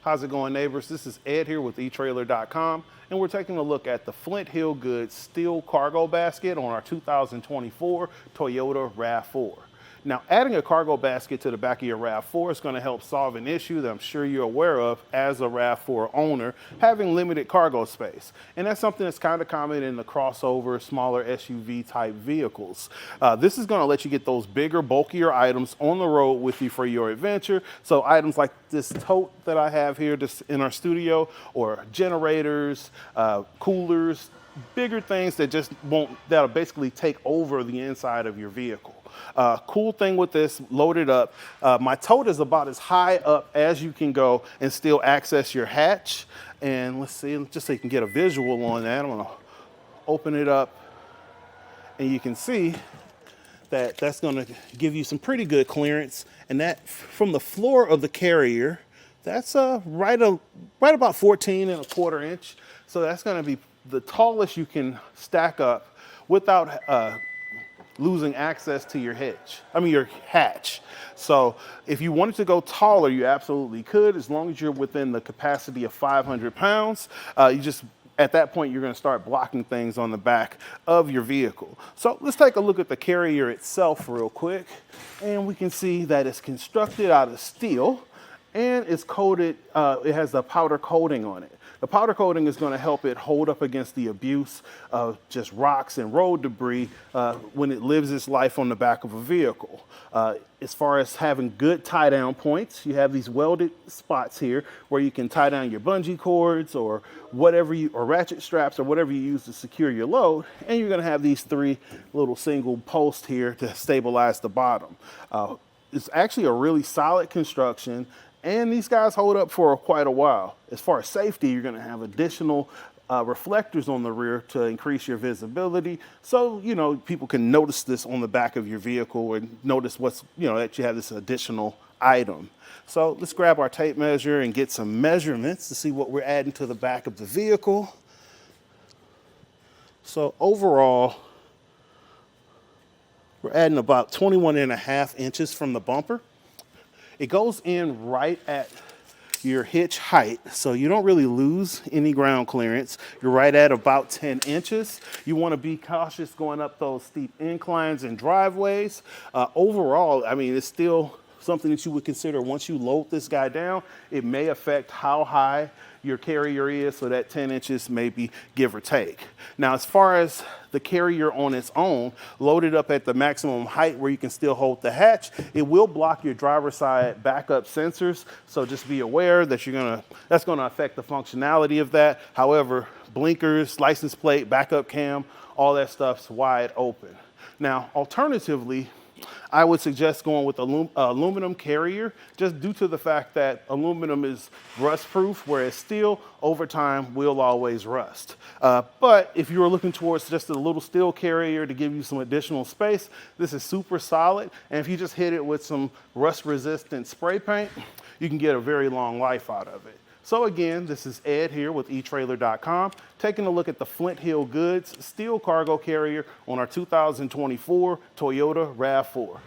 How's it going, neighbors? This is Ed here with etrailer.com, and we're taking a look at the Flint Hill Goods steel cargo basket on our 2024 Toyota RAV4. Now, adding a cargo basket to the back of your RAV4 is going to help solve an issue that I'm sure you're aware of as a RAV4 owner, having limited cargo space. And that's something that's kind of common in the crossover, smaller SUV type vehicles. This is going to let you get those bigger, bulkier items on the road with you for your adventure. So items like this tote that I have here just in our studio, or generators, coolers, bigger things that that'll basically take over the inside of your vehicle. Cool thing with this, loaded up, my tote is about as high up as you can go and still access your hatch. And let's see, just so you can get a visual on that, I'm gonna open it up and you can see that that's gonna give you some pretty good clearance. And that from the floor of the carrier, that's right about 14¼ inch. So that's gonna be the tallest you can stack up without losing access to your your hatch. So if you wanted to go taller, you absolutely could, as long as you're within the capacity of 500 pounds. At that point, you're going to start blocking things on the back of your vehicle. So let's take a look at the carrier itself real quick. And we can see that it's constructed out of steel and it's coated, it has a powder coating on it. The powder coating is going to help it hold up against the abuse of just rocks and road debris when it lives its life on the back of a vehicle. As far as having good tie down points, you have these welded spots here where you can tie down your bungee cords or or ratchet straps or whatever you use to secure your load. And you're going to have these 3 little single posts here to stabilize the bottom. It's actually a really solid construction. And these guys hold up for quite a while. As far as safety, you're going to have additional reflectors on the rear to increase your visibility. So, people can notice this on the back of your vehicle and notice that you have this additional item. So let's grab our tape measure and get some measurements to see what we're adding to the back of the vehicle. So overall, we're adding about 21½ inches from the bumper. It goes in right at your hitch height, so you don't really lose any ground clearance. You're right at about 10 inches. You want to be cautious going up those steep inclines and driveways. Overall, it's still something that you would consider once you load this guy down. It may affect how high your carrier is, so that 10 inches maybe give or take. Now, as far as the carrier on its own, loaded up at the maximum height where you can still hold the hatch, it will block your driver's side backup sensors. So just be aware that that's gonna affect the functionality of that. However, blinkers, license plate, backup cam, all that stuff's wide open. Now, alternatively, I would suggest going with aluminum carrier, just due to the fact that aluminum is rust proof, whereas steel over time will always rust. But if you were looking towards just a little steel carrier to give you some additional space, this is super solid. And if you just hit it with some rust resistant spray paint, you can get a very long life out of it. So again, this is Ed here with etrailer.com, taking a look at the Flint Hill Goods steel cargo carrier on our 2024 Toyota RAV4.